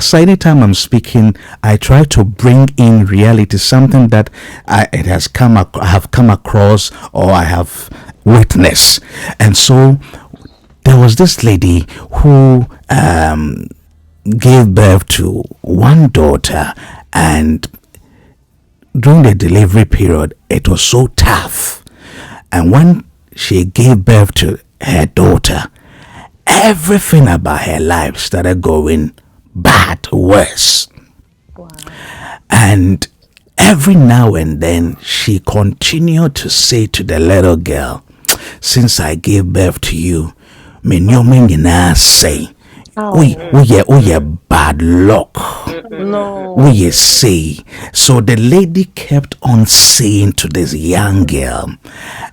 So anytime I'm speaking, I try to bring in reality, something that I have come across or I have witnessed. And so there was this lady who gave birth to one daughter, and during the delivery period, it was so tough. And when she gave birth to her daughter, everything about her life started going bad, worse. And every now and then, she continued to say to the little girl, since I gave birth to you, me say, we bad luck. No. We say. So the lady kept on saying to this young girl,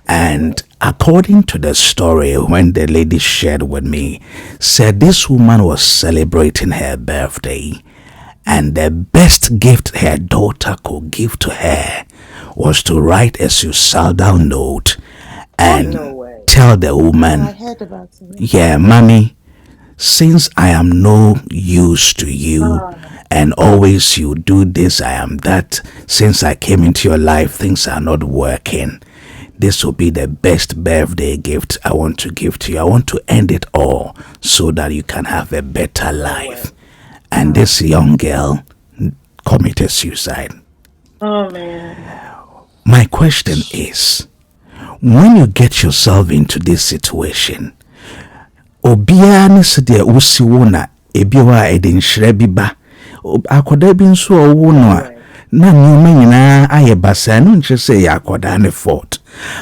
and according to the story, when the lady shared with me, said this woman was celebrating her birthday, and the best gift her daughter could give to her was to write a suicidal note and tell the woman, I heard about it. yeah, mommy, since I am no use to you and always you do this, I am that, since I came into your life, things are not working. This will be the best birthday gift I want to give to you. I want to end it all so that you can have a better life. And this young girl committed suicide. Oh man. My question is, when you get yourself into this situation, obiara ne se de wosi wo na ebi wa ede nhire bi ba akoda bi nso owo no a na nyoma nyina aye basa no nche say akoda ne fault.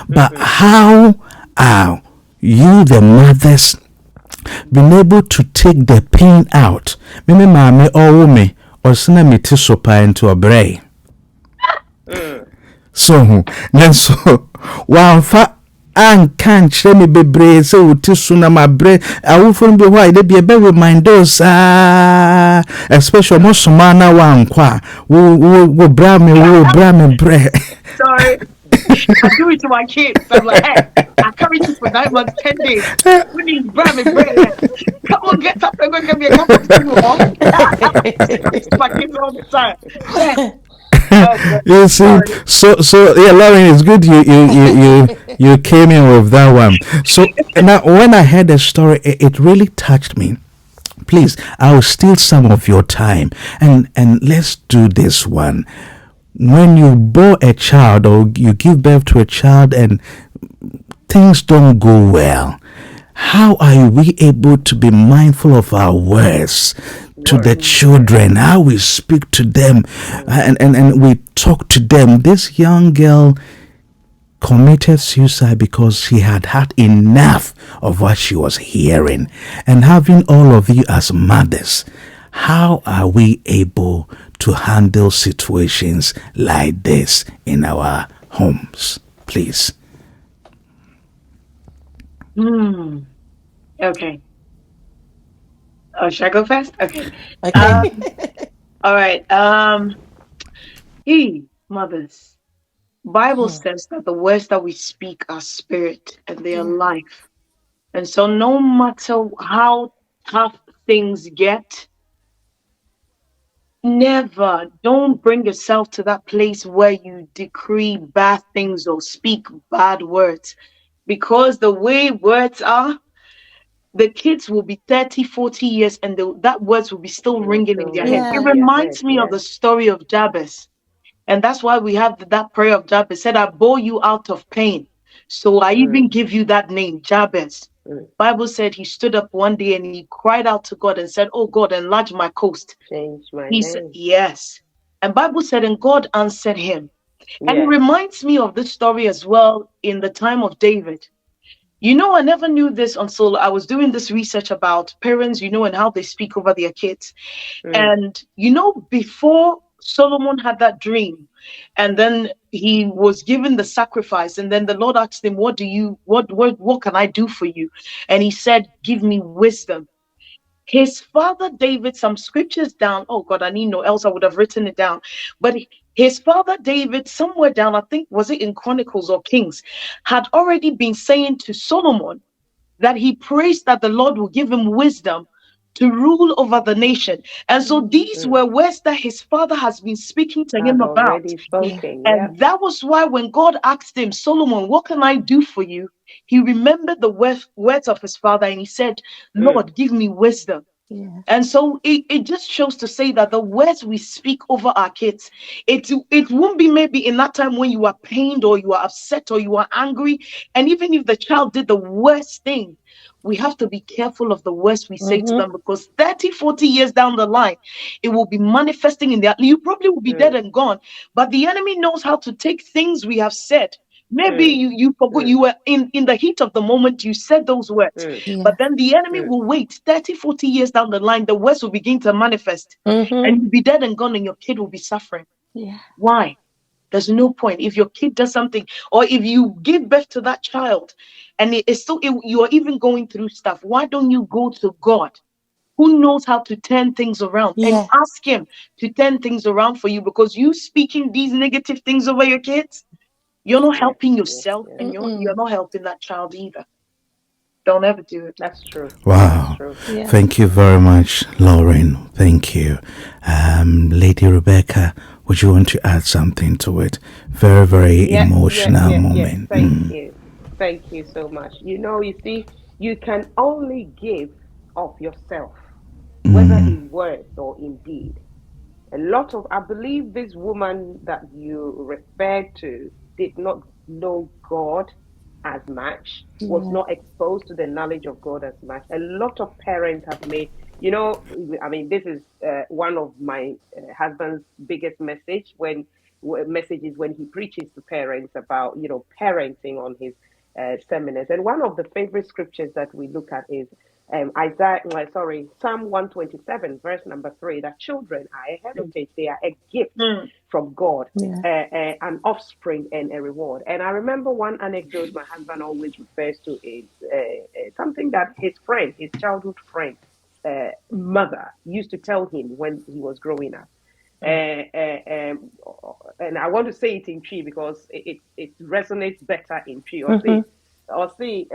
But how are you, the mothers, been able to take the pain out? Me maame owo me osina me ti sopa into obrey. So then so wa fa an kan kyerɛ me bebree sɛ wote so na mabrɛ awofo no bi hɔ a ɛde bi ɛbɛ remind us especially mo soma na wankɔ a wo bra me brɛ. Sorry. I do it to my kids. I'm like, hey, I carried you for 9 months, 10 days. We need bread. Come on, get up and go get me a cup of tea. My kids all the time. You see, so yeah, Lauren, it's good you came in with that one. So now, when I heard the story, it really touched me. Please, I will steal some of your time, and let's do this one. When you bore a child or you give birth to a child and things don't go well, how are we able to be mindful of our words to the children, how we speak to them, and we talk to them? This young girl committed suicide because she had had enough of what she was hearing. And having all of you as mothers, how are we able to handle situations like this in our homes? Please. Okay. Oh, should I go fast? Okay. Okay. All right. Mothers. Bible says that the words that we speak are spirit and they are life. And so no matter how tough things get, don't bring yourself to that place where you decree bad things or speak bad words. Because the way words are, the kids will be 30, 40 years and that words will be still ringing in their head. It reminds me of the story of Jabez. And that's why we have that prayer of Jabez. Said, I bore you out of pain. So I even give you that name, Jabez. Bible said he stood up one day and he cried out to God and said, oh God, enlarge my coast. Change my He name. said, yes. And Bible said, and God answered him. And it reminds me of this story as well in the time of David. You know, I never knew this until I was doing this research about parents, you know, and how they speak over their kids. And, you know, before Solomon had that dream, and then he was given the sacrifice, and then the Lord asked him, what can I do for you? And he said, give me wisdom. His father David, some scriptures down, oh God, I need no else I would have written it down. But his father David, somewhere down, I think, was it in Chronicles or Kings, had already been saying to Solomon that he prays that the Lord will give him wisdom to rule over the nation. And so these were words that his father has been speaking to him Had about. already Yeah. spoken. Yep. And that was why when God asked him, Solomon, what can I do for you? He remembered the words of his father and he said, Lord, give me wisdom. Yeah. And so it just shows to say that the words we speak over our kids, it won't be maybe in that time when you are pained or you are upset or you are angry. And even if the child did the worst thing, we have to be careful of the words we say to them because 30, 40 years down the line, it will be manifesting in their, you probably will be dead and gone. But the enemy knows how to take things we have said. Maybe you forgot you were in the heat of the moment, you said those words. Yeah. But then the enemy will wait 30, 40 years down the line, the words will begin to manifest. And you'll be dead and gone, and your kid will be suffering. Yeah. Why? There's no point. If your kid does something, or if you give birth to that child and it's still, you are even going through stuff, why don't you go to God, who knows how to turn things around, and Yeah. ask Him to turn things around for you? Because you speaking these negative things over your kids, you're not Yes, helping yes, yourself, yes. and you're not helping that child either. Don't ever do it. That's true. That's Wow. true. Yeah. Thank you very much, Lauren. Thank you. Lady Rebecca, would you want to add something to it? Very, very emotional Yeah. moment. Thank you. Thank you so much. You see, you can only give of yourself, whether in words or in deed. A lot of, I believe this woman that you referred to did not know God as much, was Yeah. not exposed to the knowledge of God as much. A lot of parents have made, I mean, this is one of my husband's biggest messages when he preaches to parents about, parenting on his seminars. And one of the favorite scriptures that we look at is Psalm 127, verse number 3, that children are a heritage, they are a gift Mm. from God, Yeah. an offspring and a reward. And I remember one anecdote my husband always refers to is something that his friend, his childhood friend, mother used to tell him when he was growing up. And I want to say it in tree because it resonates better in tree. Or say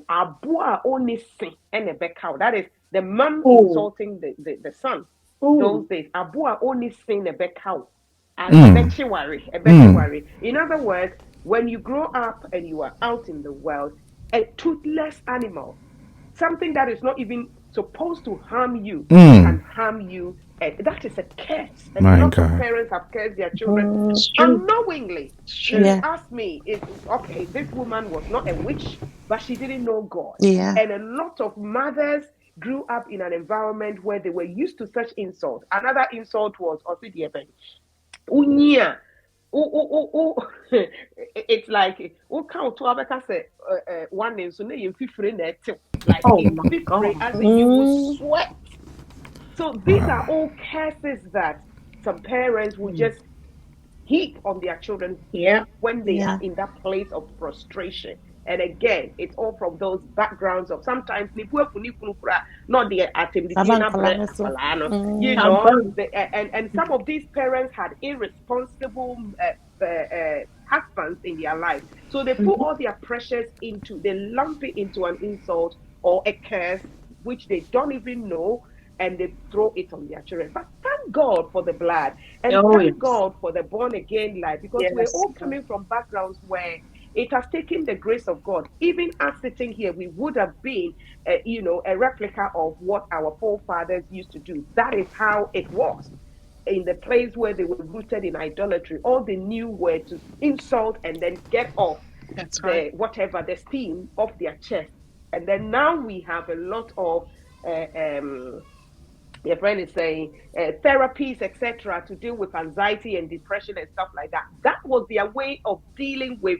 abua only sin and a cow. That is the mom Oh, insulting the son. oh, Those days, abua only sin a cow. And a Mm, betchi worry, a betchi mm, worry. In other words, when you grow up and you are out in the world, a toothless animal, something that is not even supposed to harm you, mm. can harm you. And that is a curse. A My lot of God. parents have cursed their children it's true. unknowingly. It's If true. you Yeah. ask me, okay, this woman was not a witch, but she didn't know God. Yeah. And a lot of mothers grew up in an environment where they were used to such insult. Another insult was unyia. It's like count to say one name so you feel like Oh in my fifre God. as in you will Mm. sweat. So these are Wow. all curses that some parents will Mm. just heap on their children Yeah. when they are Yeah. in that place of frustration. And again, it's all from those backgrounds of sometimes not the Saban kalameso. Abba. and some of these parents had irresponsible husbands in their lives. So they put Mhm. all their pressures they lump it into an insult or a curse, which they don't even know, and they throw it on their children. But thank God for the blood and Oh thank yes. God for the born again life because we're Yes. all coming from backgrounds where it has taken the grace of God. Even us sitting here, we would have been, a replica of what our forefathers used to do. That is how it was in the place where they were rooted in idolatry. All they knew were to insult and then get off That's right. the steam off their chest. And then now we have a lot of uh, um, your friend is saying therapies, etc., to deal with anxiety and depression and stuff like that. That was their way of dealing with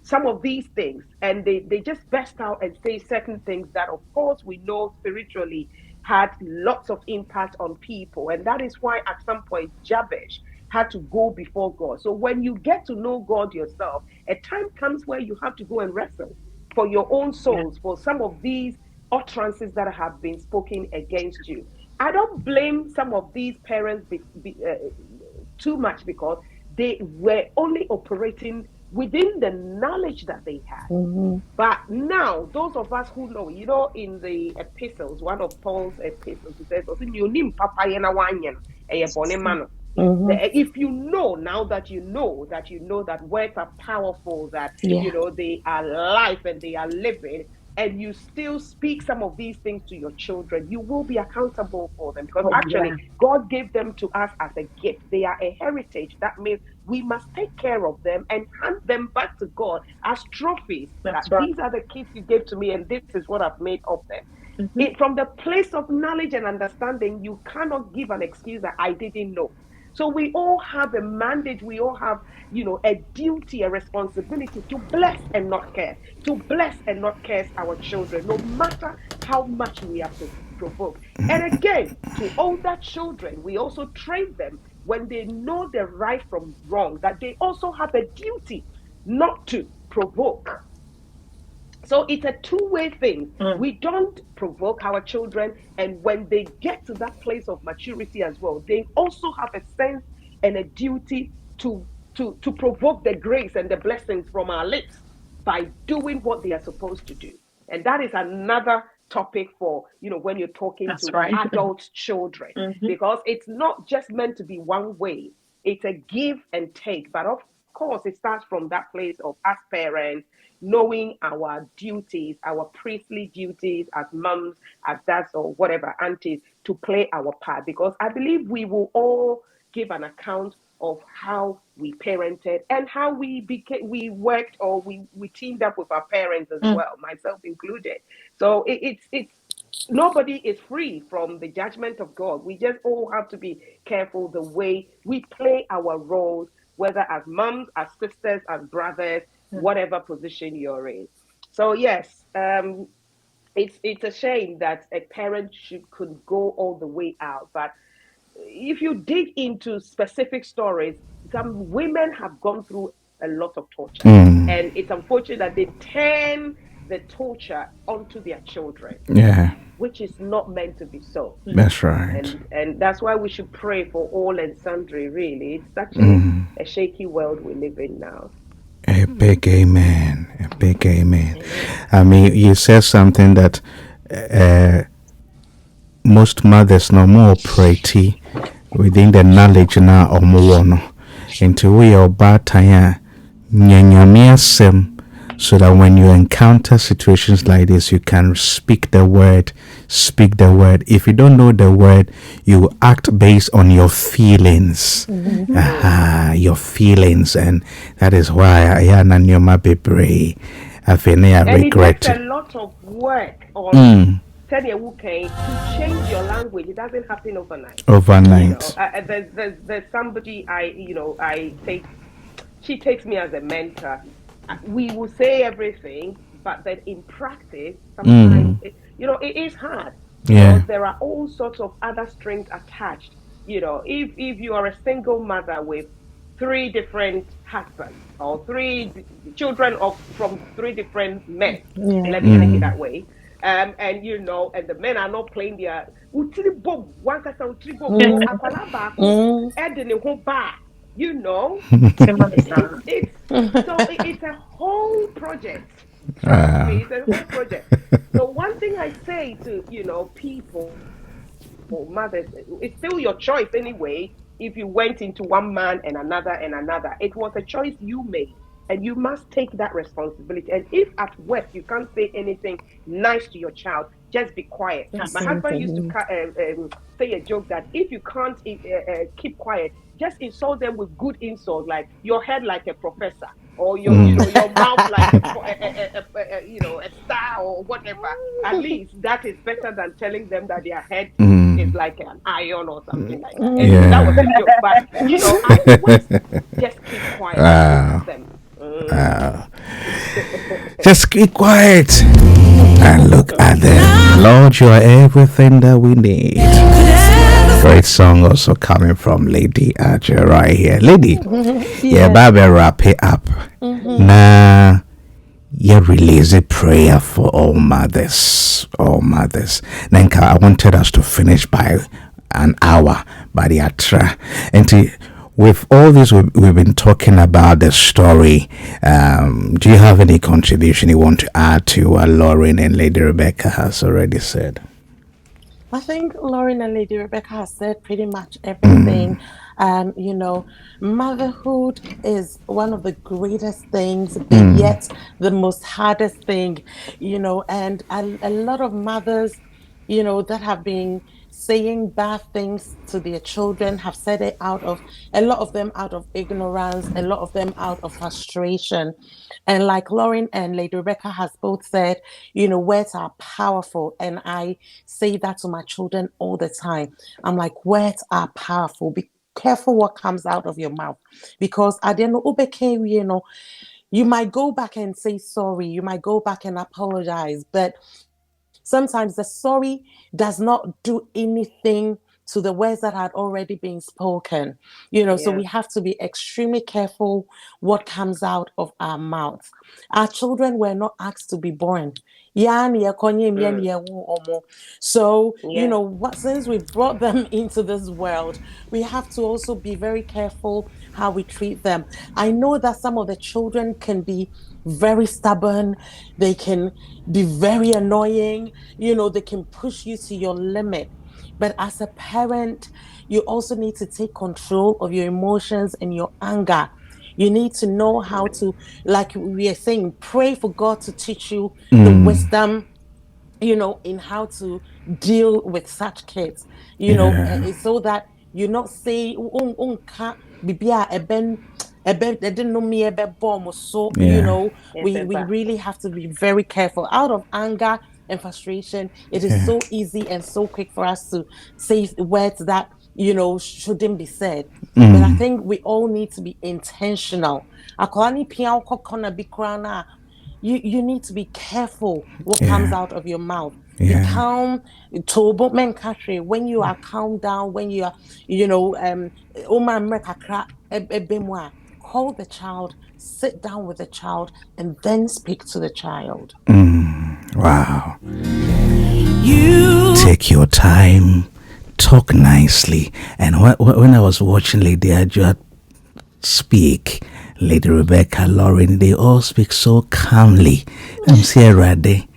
some of these things. And they just burst out and say certain things that, of course, we know spiritually had lots of impact on people. And that is why at some point, Jabez had to go before God. So when you get to know God yourself, a time comes where you have to go and wrestle for your own Yeah. souls, for some of these utterances that have been spoken against you. I don't blame some of these parents too much because they were only operating within the knowledge that they had. But now, those of us who know, in the epistles, one of Paul's epistles, he says, if you know, now that you know that words are powerful, that Yeah. they are life and they are living, and you still speak some of these things to your children, you will be accountable for them, because actually God gave them to us as a gift. They are a heritage. That means we must take care of them and hand them back to God as trophies. These are the kids you gave to me, and this is what I've made of them. From the place of knowledge and understanding, you cannot give an excuse that I didn't know. So we all have a mandate. We all have, a duty, a responsibility to bless and not curse, to bless and not curse our children, no matter how much we are provoked. And again, to older children, we also train them when they know the right from wrong, that they also have a duty not to provoke. So it's a two-way thing. We don't provoke our children, and when they get to that place of maturity as well, they also have a sense and a duty to provoke the grace and the blessings from our lips by doing what they are supposed to do. And that is another topic for, when you're talking to adult children, because it's not just meant to be one way. It's a give and take. But of course, it starts from that place of us parents knowing our duties, our priestly duties as mums, as dads, or whatever, aunties, to play our part. Because I believe we will all give an account of how we parented and how we worked, or we teamed up with our parents as well, myself included. So it's nobody is free from the judgment of God. We just all have to be careful the way we play our roles, whether as moms, as sisters, as brothers, whatever position you're in. So yes, it's a shame that a parent could go all the way out. But if you dig into specific stories, some women have gone through a lot of torture, and it's unfortunate that they turn the torture onto their children. Yeah. Which is not meant to be so. That's right. And that's why we should pray for all and sundry, really. It's such a shaky world we live in now. A big amen. A big amen. I mean, you said something that most mothers no more pretty within the knowledge now or more into we are bad time nyanyamiasem, so that when you encounter situations like this, you can speak the word. If you don't know the word, you act based on your feelings. Your feelings, and that is why I am be brave. I regret. It takes a lot of work on to change your language. It doesn't happen overnight. There's somebody I take. She takes me as a mentor. We will say everything, but then in practice, sometimes it is hard. Yeah. There are all sorts of other strings attached. If you are a single mother with 3 different husbands, or 3 children from 3 different men, let me take it that way. And the men are not playing their it's a whole project. Trust me, it's a whole project. So one thing I say to people, mothers, it's still your choice anyway. If you went into one man and another, it was a choice you made, and you must take that responsibility. And if at work you can't say anything nice to your child, just be quiet. My husband used to say a joke that if you can't keep quiet, just insult them with good insult, like your head like a professor, or your mouth like a star, or whatever. At least that is better than telling them that their head is like an iron or something like that. And that was a joke, but at worst, just keep quiet and them. Just keep quiet and look at them. Lord, you are everything that we need. Great song also coming from Lady Archer right here. Lady, Baby, wrap it up. Nah, you release a prayer for all mothers. Nanka, I wanted us to finish by an hour by the atra. And with all this we've been talking about the story, do you have any contribution you want to add to what Lauren and Lady Rebecca has already said? I think Lauren and Lady Rebecca has said pretty much Mm, everything. You know, motherhood is one of the greatest things, but mm, yet the most hardest thing, and a lot of mothers, that have been saying bad things to their children have said it out of a lot of them out of ignorance, a lot of them out of frustration. And like Lauren and Lady Rebecca has both said, words are powerful. And I say that to my children all the time. I'm like, words are powerful. Be careful what comes out of your mouth. Because I didn't know, you might go back and say sorry. You might go back and apologize. But sometimes the sorry does not do anything to the words that had already been spoken. So Yeah. we have to be extremely careful what comes out of our mouths. Our children were not asked to be born. Mm. So, Yeah. what since we brought them into this world, we have to also be very careful how we treat them. I know that some of the children can be very stubborn, they can be very annoying, they can push you to your limit. But as a parent, you also need to take control of your emotions and your anger. You need to know how to, like we are saying, pray for God to teach you the mm, wisdom, in how to deal with such kids, yeah, so that you not say, bibia eben didn't know me ebe bomb. So, yeah, we really have to be very careful. Out of anger and frustration, it is yeah. so easy and so quick for us to say words that, shouldn't be said. But I Mm, think we all need to be intentional. Akwani pia ukokona bikrana, you need to be careful what comes yeah, out of your mouth. Be yeah. calm. Tobo men country. When you are calm down, when you are, Oma mrekakra ebemwa, call the child, sit down with the child, and then speak to the child. Wow. Take your time, talk nicely. And when I was watching Lady Ajua speak, Lady Rebecca, Lauren, they all speak so calmly. I'm saying, Rade.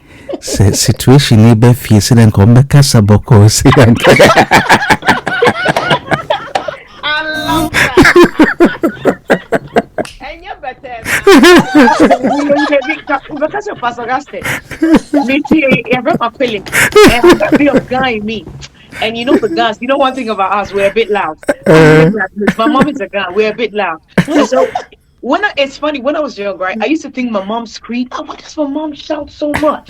Situation ni be facing and come back as a boko. I love that. And you're better now. Because of Pastor Gaston, me too, every my feeling, and I got a bit of guy in me. And for guys, one thing about us, we're a bit loud. I'm a bit loud. My mom is a guy, we're a bit loud. And so it's funny, when I was young, right, I used to think my mom screamed, oh, why does my mom shout so much?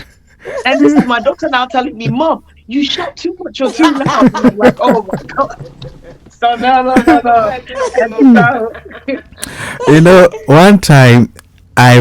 And this is my doctor now telling me, Mom, you shout too much or too loud. And I'm like, oh my God. So no, no, no, no. And so One time I